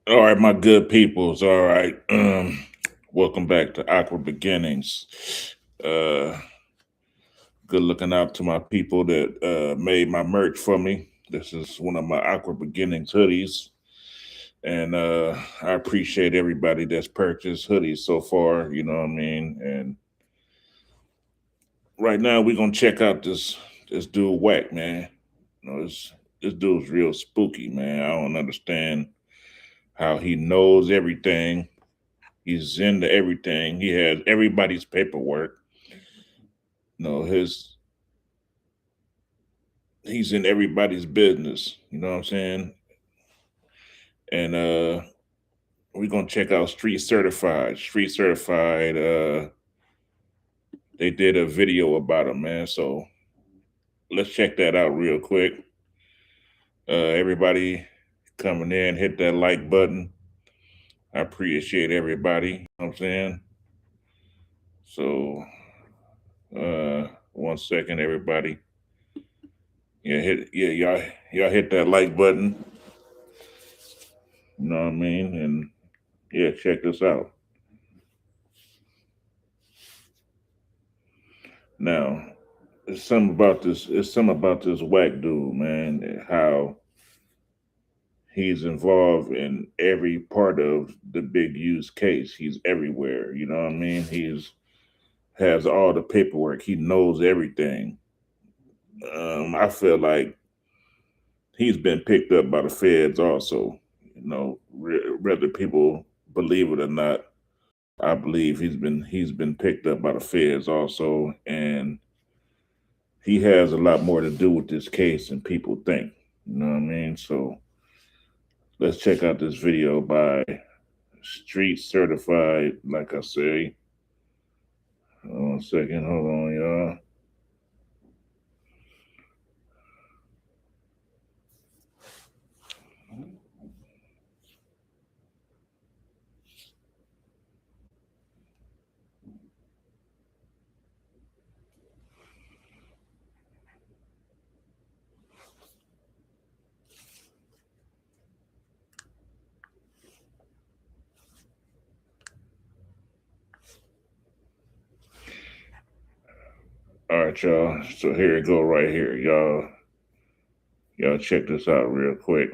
All right, my good peoples. All right. Welcome back to Awkward Beginnings. Uh Good looking out to my people that made my merch for me. This is one of my Awkward Beginnings hoodies. And I appreciate everybody that's purchased hoodies so far, you know what I mean? And right now we're gonna check out this dude Wack, man. This dude's real spooky, man. I don't understand how he knows everything. He's into everything. He has everybody's paperwork. His he's in everybody's business. You know what I'm saying? And we're gonna check out Street Certified. Street Certified. They did a video about him, man. So let's check that out real quick. Everybody coming in, hit that like button. I appreciate everybody. You know what I'm saying? So 1 second, everybody. Y'all hit that like button. You know what I mean? And yeah, check this out. Now, it's something about this whack dude, man, how he's involved in every part of the big use case. He's everywhere, you know what I mean? He's has all the paperwork. He knows everything. I feel like he's been picked up by the feds also. Whether people believe it or not, I believe he's been picked up by the feds also, and he has a lot more to do with this case than people think. You know what I mean? So let's check out this video by Street Certified. Like I say, 1 second, hold on, y'all. All right, y'all. So here it go right here, y'all check this out real quick.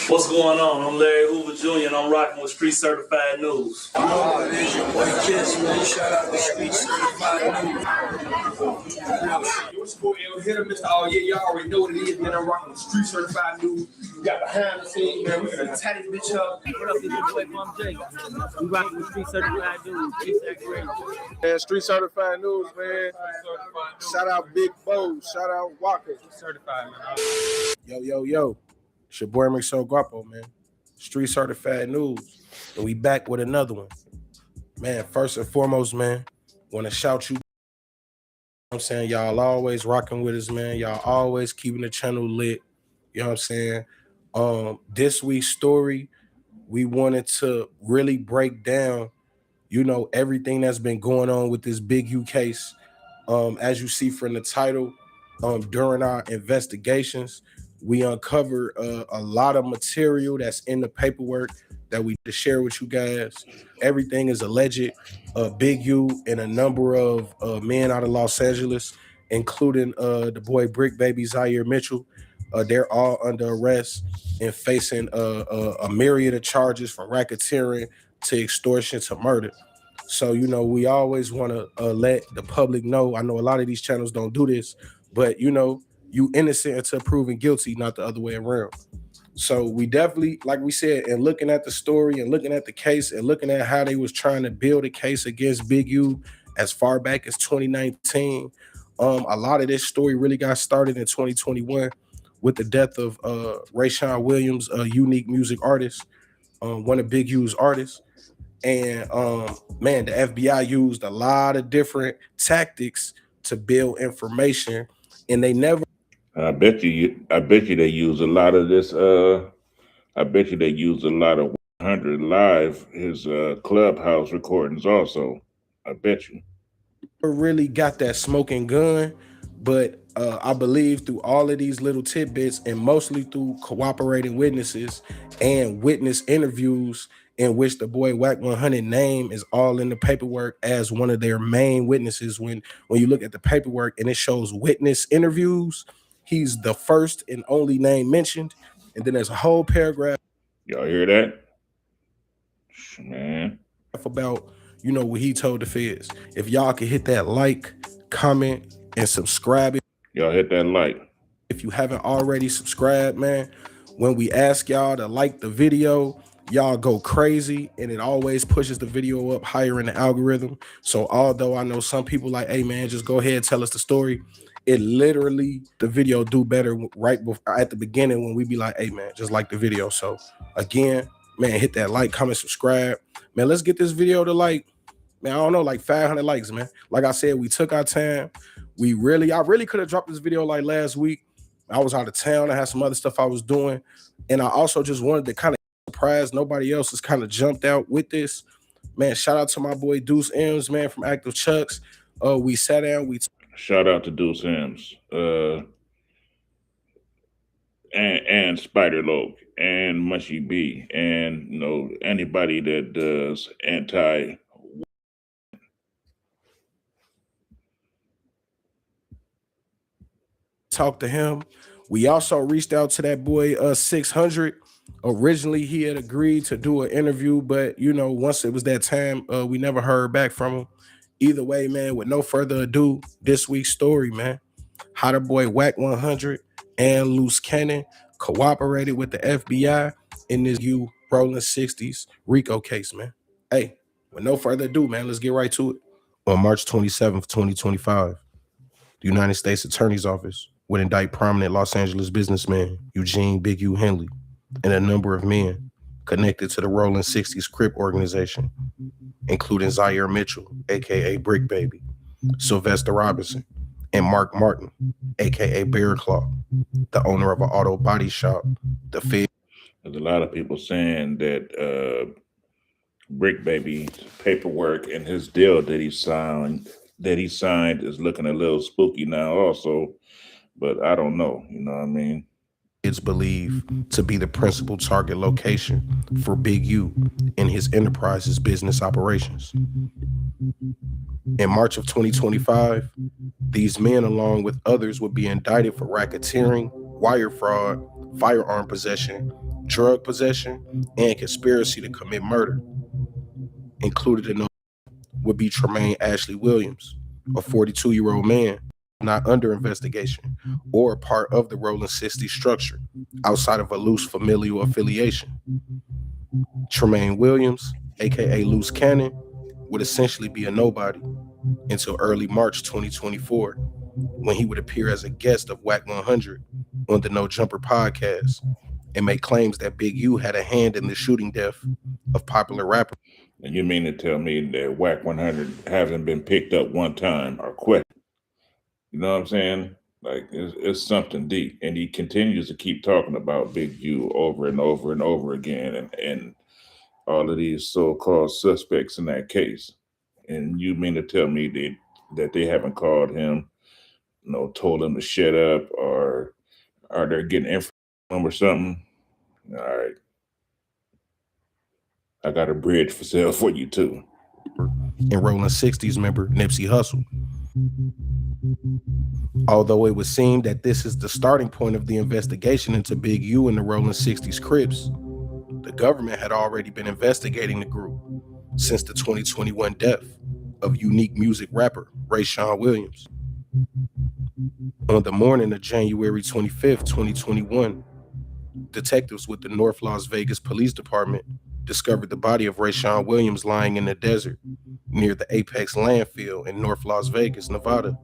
What's going on? I'm Larry Hoover Jr. and I'm rocking with Street Certified News. Oh, it is your boy Jesse, man. Shout out to Street Certified News. Your sport, hit him, Mr. Oh, yeah, y'all already know what it is, man. I'm rocking with Street Certified News. We got behind the scenes, man. We're going to tie this bitch up. What up, it's your boy Plum J. We rocking with Street Certified News. Man, Street Certified News, man. Shout out Big Bo. Shout out Walker. Certified, man. Yo. It's your boy Mixo Guapo, man. Street Certified News. And we back with another one. Man, first and foremost, man, want to shout you. I'm saying y'all always rocking with us, man. Y'all always keeping the channel lit. You know what I'm saying? This week's story, we wanted to really break down, everything that's been going on with this Big U case. As you see from the title, during our investigations, we uncovered a lot of material that's in the paperwork that we to share with you guys. Everything is alleged. Big U and a number of men out of Los Angeles, including the boy Brick Baby Zaire Mitchell, they're all under arrest and facing a myriad of charges from racketeering to extortion to murder. So, we always want to let the public know. I know a lot of these channels don't do this, but, you innocent until proven guilty, not the other way around. So we definitely, like we said, and looking at the story and looking at the case and looking at how they was trying to build a case against Big U as far back as 2019, a lot of this story really got started in 2021 with the death of Rayshawn Williams, a unique music artist, one of Big U's artists. And man, the FBI used a lot of different tactics to build information, and they never. I bet you they use a lot of this I bet you they used a lot of 100 live, his clubhouse recordings also. I bet you. Really got that smoking gun, but I believe through all of these little tidbits and mostly through cooperating witnesses and witness interviews in which the boy Wack 100 name is all in the paperwork as one of their main witnesses. When you look at the paperwork and it shows witness interviews, he's the first and only name mentioned, and then there's a whole paragraph. Y'all hear that? Man. About what he told the feds. If y'all could hit that like, comment, and subscribe. Y'all hit that like. If you haven't already subscribed, man, when we ask y'all to like the video, y'all go crazy, and it always pushes the video up higher in the algorithm. So although I know some people like, hey man, just go ahead, tell us the story, it literally, the video do better right before, at the beginning, when we be like, hey man, just like the video. So again, man, hit that like, comment, subscribe. Man, let's get this video to like 500 likes, man. Like I said, we took our time. I really could have dropped this video like last week. I was out of town. I had some other stuff I was doing. And I also just wanted to kind of surprise nobody else has kind of jumped out with this. Man, shout out to my boy Deuce M's, man, from Active Chucks. We sat down, shout out to Deuce M's. And Spider Loke and Mushy B and anybody that does anti talk to him. We also reached out to that boy 600. Originally he had agreed to do an interview, but once it was that time, we never heard back from him. Either way, man, with no further ado, this week's story, man. How the boy Wack 100 and Luse Cannon cooperated with the FBI in this rolling 60s RICO case, man. Hey, with no further ado, man, let's get right to it. On March 27th, 2025, the United States Attorney's Office would indict prominent Los Angeles businessman Eugene Big U Henley and a number of men connected to the Rolling 60s Crip organization, including Zaire Mitchell, aka Brick Baby, Sylvester Robinson, and Mark Martin, aka Bear Claw, the owner of an auto body shop. There's a lot of people saying that Brick Baby's paperwork and his deal that he signed is looking a little spooky now also, but I don't know, you know what I mean? It's believed to be the principal target location for Big U in his enterprise's business operations. In March of 2025, these men, along with others, would be indicted for racketeering, wire fraud, firearm possession, drug possession, and conspiracy to commit murder. Included in those would be Tremaine Ashley Williams, a 42-year-old man not under investigation or part of the Rolling 60 structure outside of a loose familial affiliation. Tremaine Williams, aka Luse Cannon, would essentially be a nobody until early March 2024, when he would appear as a guest of Wack 100 on the No Jumper podcast and make claims that Big U had a hand in the shooting death of popular rapper. And you mean to tell me that Wack 100 hasn't been picked up one time or questioned? You know what I'm saying? Like, it's something deep. And he continues to keep talking about Big U over and over and over again and all of these so-called suspects in that case. And you mean to tell me that they haven't called him, told him to shut up, or are they getting information or something? All right. I got a bridge for sale for you too. And Rolling 60s member Nipsey Hussle. Although it would seem that this is the starting point of the investigation into Big U and the Rolling 60s Crips, the government had already been investigating the group since the 2021 death of unique music rapper Rayshawn Williams. On the morning of January 25th, 2021, detectives with the North Las Vegas Police Department discovered the body of Rayshawn Williams lying in the desert near the Apex landfill in North Las Vegas, Nevada.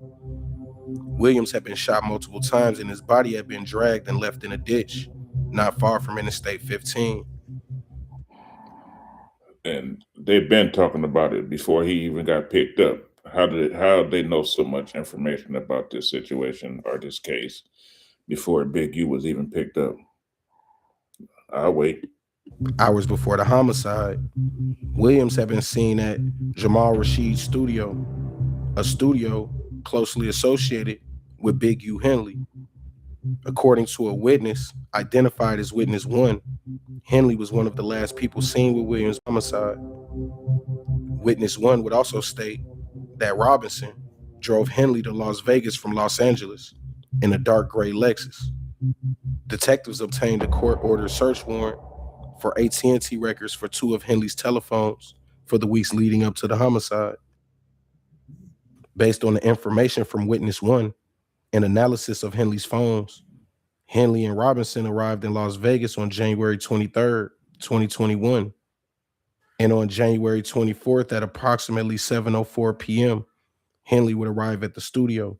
Williams had been shot multiple times and his body had been dragged and left in a ditch not far from Interstate 15. And they've been talking about it before he even got picked up. How did they know so much information about this situation or this case before Big U was even picked up? I'll wait. Hours before the homicide, Williams had been seen at Jamal Rashid's studio, a studio closely associated with Big U Henley. According to a witness identified as Witness 1, Henley was one of the last people seen with Williams' homicide. Witness 1 would also state that Robinson drove Henley to Las Vegas from Los Angeles in a dark gray Lexus. Detectives obtained a court-ordered search warrant for AT&T records for 2 of Henley's telephones for the weeks leading up to the homicide. Based on the information from Witness 1 and analysis of Henley's phones, Henley and Robinson arrived in Las Vegas on January 23rd, 2021. And on January 24th at approximately 7:04 p.m., Henley would arrive at the studio.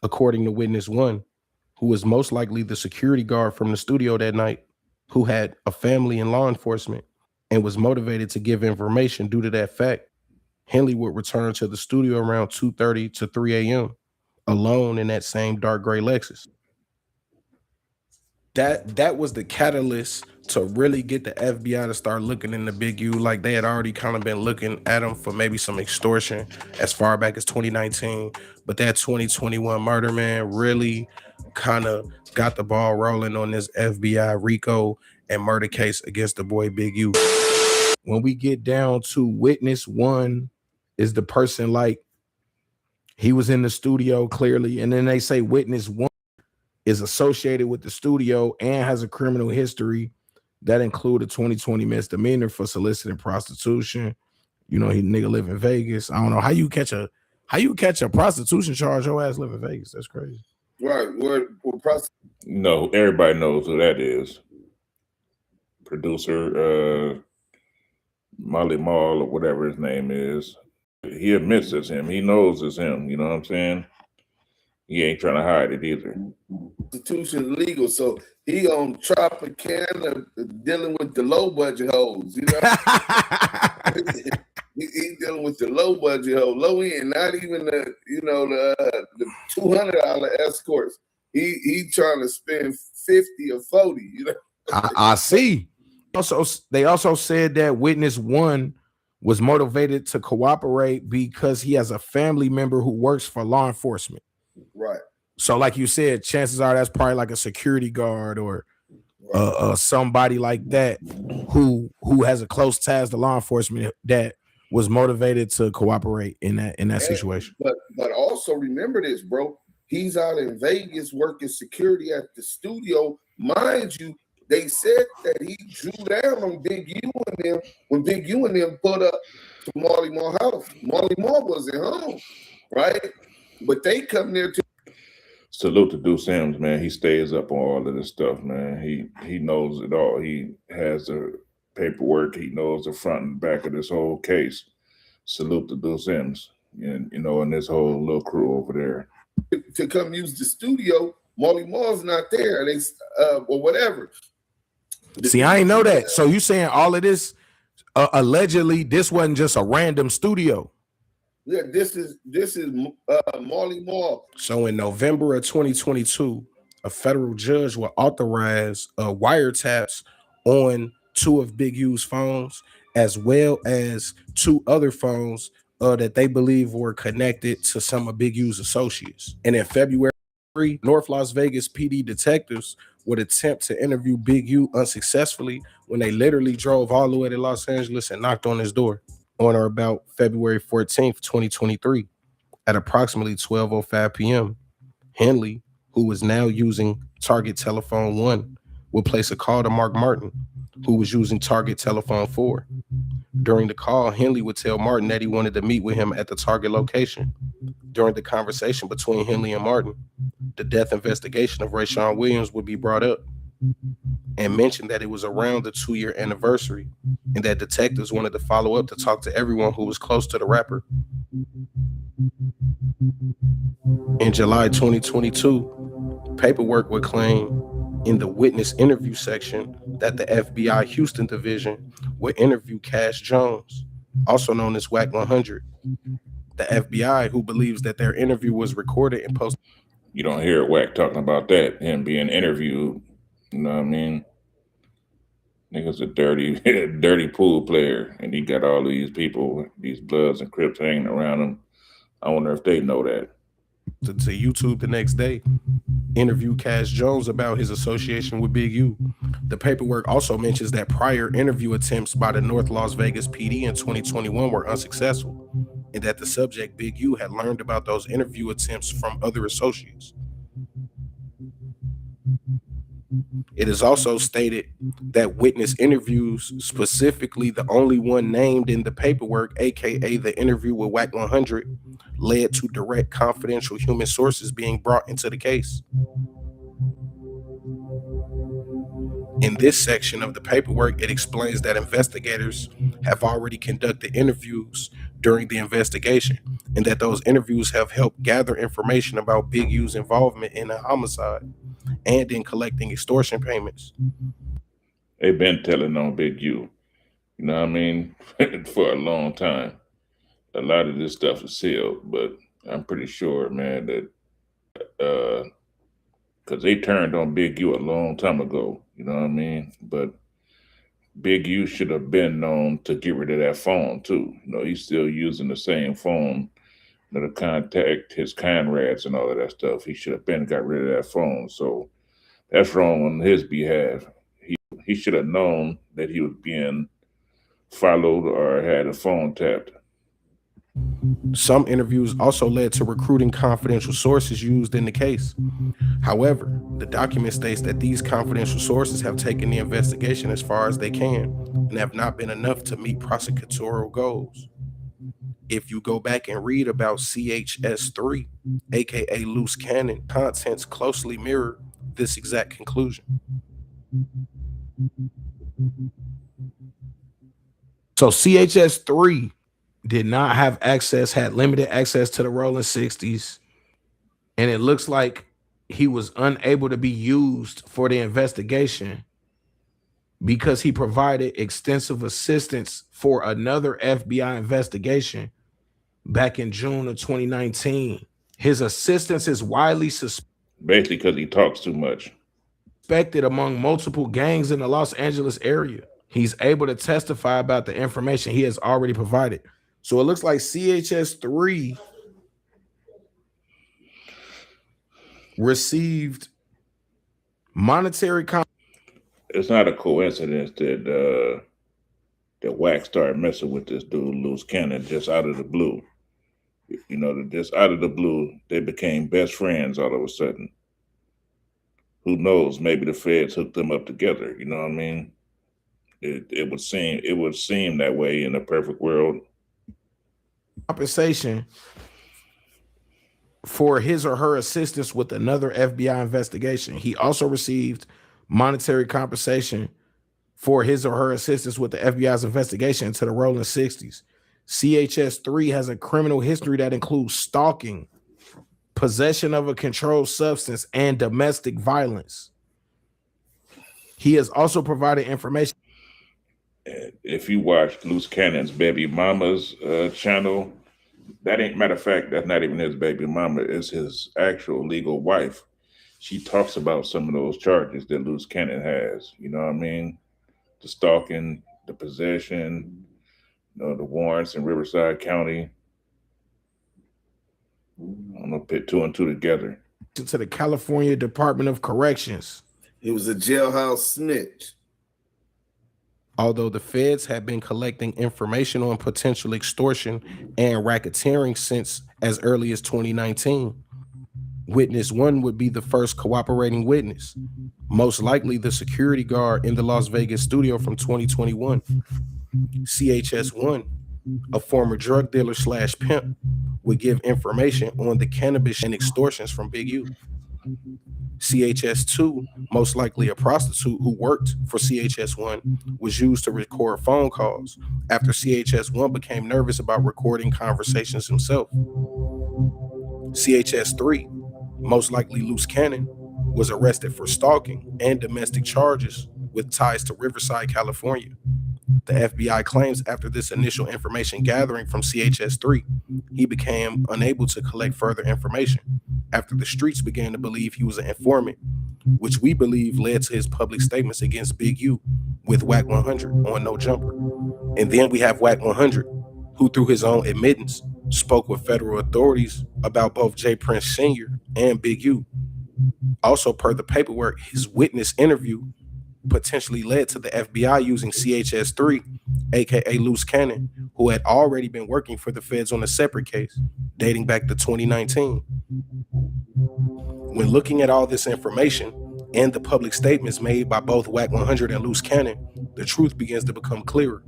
According to Witness 1, who was most likely the security guard from the studio that night, who had a family in law enforcement and was motivated to give information due to that fact, Henley would return to the studio around 2:30 to 3 a.m. alone in that same dark gray Lexus. That was the catalyst to really get the FBI to start looking into Big U. Like, they had already kind of been looking at him for maybe some extortion as far back as 2019. But that 2021 murder, man, really kind of got the ball rolling on this FBI RICO and murder case against the boy Big U. When we get down to Witness 1 is the person, like, he was in the studio clearly, and then they say Witness 1 is associated with the studio and has a criminal history that include a 2020 misdemeanor for soliciting prostitution. You know, he nigga live in Vegas. I don't know how you catch a prostitution charge. Your ass live in Vegas. That's crazy. Right. No, everybody knows who that is. Producer Molly Mall or whatever his name is. He admits it's him. He knows it's him. You know what I'm saying? He ain't trying to hide it either. Prostitution legal, so he on Tropicana dealing with the low budget hoes. You know, he dealing with the low budget hoes, low end, not even the the $200 escorts. He trying to spend 50 or 40. You know, I see. Also, they also said that Witness 1 was motivated to cooperate because he has a family member who works for law enforcement. Right. So, like you said, chances are that's probably like a security guard or somebody like that who has a close ties to law enforcement that was motivated to cooperate in that situation. But also remember this, bro. He's out in Vegas working security at the studio. Mind you, they said that he drew down on Big U and them when Big U and them put up to Marley Marl house. Marley Marl wasn't home, right? But they come there to Salute to Deuce Sims, man. He stays up on all of this stuff, man. He knows it all. He has the paperwork. He knows the front and back of this whole case. Salute to Deuce Sims, and and this whole little crew over there. To come use the studio, Marley Marl's not there. They or whatever. See, I ain't know that. So you saying all of this allegedly this wasn't just a random studio? Yeah, this is Marley Marl. So in November of 2022, a federal judge will authorize wiretaps on 2 of Big U's phones, as well as 2 other phones that they believe were connected to some of Big U's associates. And in February, North Las Vegas PD detectives would attempt to interview Big U unsuccessfully when they literally drove all the way to Los Angeles and knocked on his door on or about February 14th, 2023, at approximately 12:05 p.m. Henley, who was now using Target Telephone 1, would place a call to Mark Martin, who was using Target Telephone 4. During the call, Henley would tell Martin that he wanted to meet with him at the Target location. During the conversation between Henley and Martin, the death investigation of Rayshawn Williams would be brought up and mentioned that it was around the 2-year anniversary and that detectives wanted to follow up to talk to everyone who was close to the rapper. In July 2022, paperwork would claim in the witness interview section that the FBI Houston division would interview Cash Jones, also known as Wack 100. The FBI, who believes that their interview was recorded and posted. You don't hear Wack talking about that, him being interviewed You know what I mean? Nigga's a dirty, dirty pool player, and he got all these people, these Bloods and Crips hanging around him. I wonder if they know that. To YouTube the next day, interviewed Cash Jones about his association with Big U. The paperwork also mentions that prior interview attempts by the North Las Vegas PD in 2021 were unsuccessful, and that the subject, Big U, had learned about those interview attempts from other associates. It is also stated that witness interviews, specifically the only one named in the paperwork, aka the interview with Wack 100, led to direct confidential human sources being brought into the case. In this section of the paperwork, it explains that investigators have already conducted interviews during the investigation, and that those interviews have helped gather information about Big U's involvement in a homicide and in collecting extortion payments. They've been telling on Big U, you know what I mean, for a long time. A lot of this stuff is sealed, but I'm pretty sure, man, that because they turned on Big U a long time ago, you know what I mean? But Big U should have been known to get rid of that phone too. You know, he's still using the same phone, you know, to contact his comrades and all of that stuff. He should have been got rid of that phone. So that's wrong on his behalf. He should have known that he was being followed or had a phone tapped. Some interviews also led to recruiting confidential sources used in the case. However, the document states that these confidential sources have taken the investigation as far as they can and have not been enough to meet prosecutorial goals. If you go back and read about CHS3, aka Luse Cannon, contents closely mirror this exact conclusion. So CHS3 did not have access, had limited access to the rolling 60s, and it looks like he was unable to be used for the investigation because he provided extensive assistance for another FBI investigation back in June of 2019. His assistance is widely suspected. Basically, because he talks too much. Suspected among multiple gangs in the Los Angeles area. He's able to testify about the information he has already provided. So it looks like CHS3 received monetary. It's not a coincidence that that Wack started messing with this dude, Luse Cannon, just out of the blue. You know, just out of the blue, they became best friends all of a sudden. Who knows? Maybe the feds hooked them up together. You know what I mean? It would seem that way in a perfect world. Compensation for his or her assistance with another FBI investigation. He also received monetary compensation for his or her assistance with the FBI's investigation into the rolling 60s. CHS3 has a criminal history that includes stalking, possession of a controlled substance, and domestic violence. He has also provided information. If you watch Luse Cannon's baby mama's channel, that ain't, matter of fact, that's not even his baby mama, it's his actual legal wife. She talks about some of those charges that Luse Cannon has, you know what I mean? The stalking, the possession, you know, the warrants in Riverside County. I'm gonna put two and two together. To the California Department of Corrections. He was a jailhouse snitch. Although the feds had been collecting information on potential extortion and racketeering since as early as 2019. Witness one would be the first cooperating witness, most likely the security guard in the Las Vegas studio from 2021. CHS1, a former drug dealer / pimp, would give information on the cannabis and extortions from Big U. CHS2, most likely a prostitute who worked for CHS1, was used to record phone calls after CHS1 became nervous about recording conversations himself. CHS3, most likely Luse Cannon, was arrested for stalking and domestic charges with ties to Riverside, California. The FBI claims after this initial information gathering from CHS3, he became unable to collect further information after the streets began to believe he was an informant which we believe led to his public statements against Big U with Wack 100 on No Jumper. And then we have Wack 100, who through his own admittance spoke with federal authorities about both J. Prince Sr. and Big U. Also, per the paperwork, his witness interview potentially led to the FBI using CHS-3, aka Luse Cannon, who had already been working for the feds on a separate case dating back to 2019. When looking at all this information and the public statements made by both Wack 100 and Luse Cannon, the truth begins to become clearer.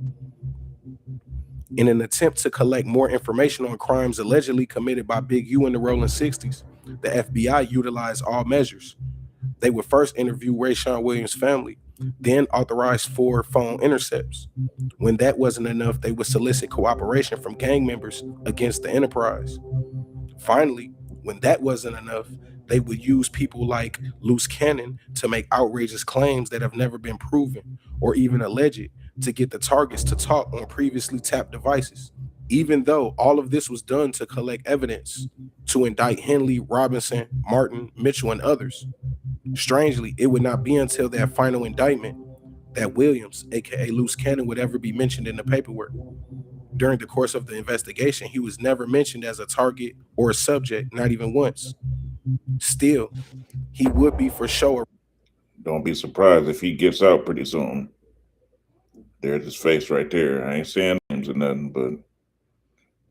In an attempt to collect more information on crimes allegedly committed by Big U in the rolling 60s, the FBI utilized all measures. They would first interview Rayshawn Williams' family, then authorize 4 phone intercepts. When that wasn't enough, they would solicit cooperation from gang members against the enterprise. Finally, when that wasn't enough, they would use people like Luse Cannon to make outrageous claims that have never been proven or even alleged to get the targets to talk on previously tapped devices. Even though all of this was done to collect evidence to indict Henley, Robinson, Martin, Mitchell, and others. Strangely, it would not be until that final indictment that Williams, aka Luse Cannon, would ever be mentioned in the paperwork. During the course of the investigation, he was never mentioned as a target or a subject, not even once. Still, he would be for sure. Don't be surprised if he gets out pretty soon. There's his face right there. I ain't saying names or nothing, but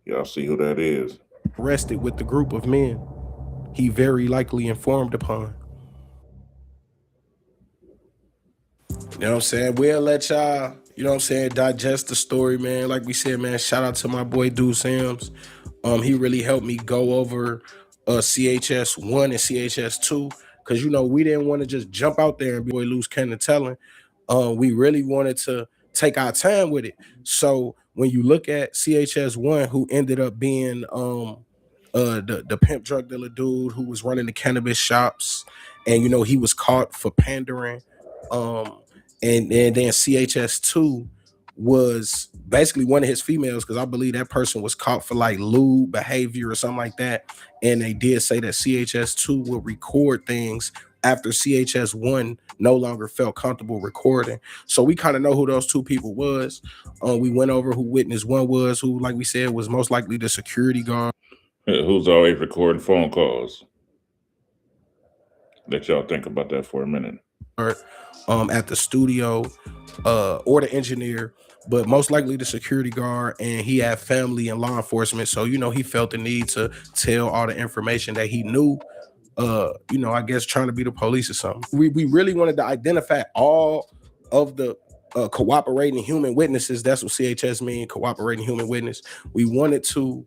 y'all see who that is. Arrested with the group of men he very likely informed upon. You know what I'm saying? We'll let y'all, you know what I'm saying, digest the story, man. Like we said, man, shout out to my boy Dude Sims. He really helped me go over CHS-1 and CHS-2 because, you know, we didn't want to just jump out there and be boy Luse Cannon telling. We really wanted to take our time with it. So when you look at CHS-1, who ended up being the pimp drug dealer dude who was running the cannabis shops, and, you know, he was caught for pandering. And then CHS-2 was basically one of his females, because I believe that person was caught for like lewd behavior or something like that. And they did say that CHS-2 would record things after CHS-1 no longer felt comfortable recording. So we kind of know who those 2 people was. We went over who witness 1 was, who, like we said, was most likely the security guard. Who's always recording phone calls. Let y'all think about that for a minute. At the studio, or the engineer, but most likely the security guard, and he had family and law enforcement, so, you know, he felt the need to tell all the information that he knew, you know, I guess trying to be the police or something. We really wanted to identify all of the cooperating human witnesses. That's what CHS mean, cooperating human witness. We wanted to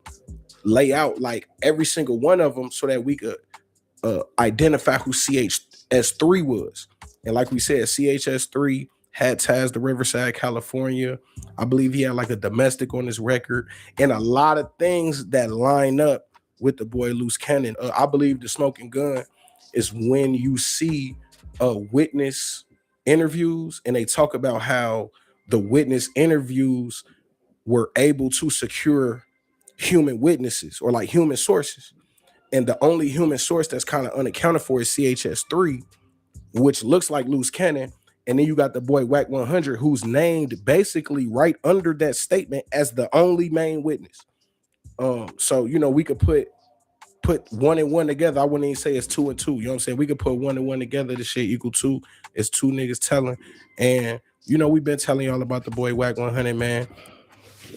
lay out like every single one of them so that we could identify who CHS-3 was. And like we said, CHS-3 had ties to Riverside, California. I believe he had like a domestic on his record and a lot of things that line up with the boy Luse Cannon. I believe the smoking gun is when you see witness interviews and they talk about how the witness interviews were able to secure human witnesses or like human sources. And the only human source that's kind of unaccounted for is CHS-3, which looks like Luse Cannon. And then you got the boy Wack 100, who's named basically right under that statement as the only main witness. So, you know, we could put 1 and 1 together. I wouldn't even say it's 2 and 2. You know what I'm saying? We could put 1 and 1 together. This shit equal 2. It's 2 niggas telling. And, you know, we've been telling y'all about the boy Wack 100, man.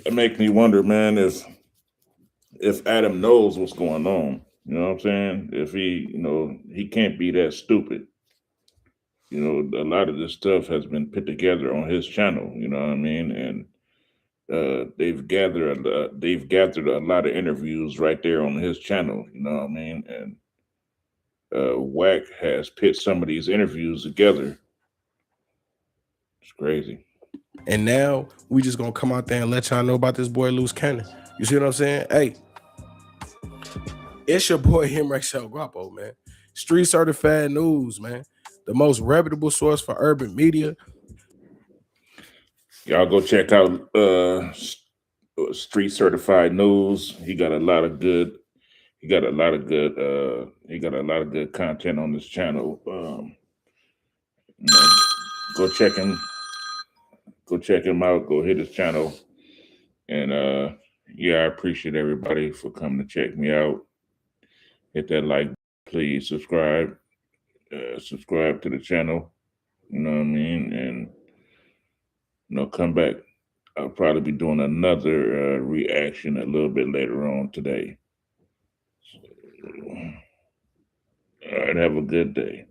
It makes me wonder, man, if Adam knows what's going on. You know what I'm saying? If he, you know, he can't be that stupid. You know, a lot of this stuff has been put together on his channel. You know what I mean? And they've gathered a lot of interviews right there on his channel. You know what I mean? And Wack has put some of these interviews together. It's crazy. And now we just gonna come out there and let y'all know about this boy Luse Cannon. You see what I'm saying? Hey, it's your boy Himrexel Guapo, man. Street Certified News, man. The most reputable source for urban media. Y'all go check out Street Certified News. He got a lot of good content on this channel. You know, go check him. Go check him out. Go hit his channel. And yeah, I appreciate everybody for coming to check me out. Hit that like, please subscribe. Subscribe to the channel. You know what I mean? And come back. I'll probably be doing another reaction a little bit later on today. All right, have a good day.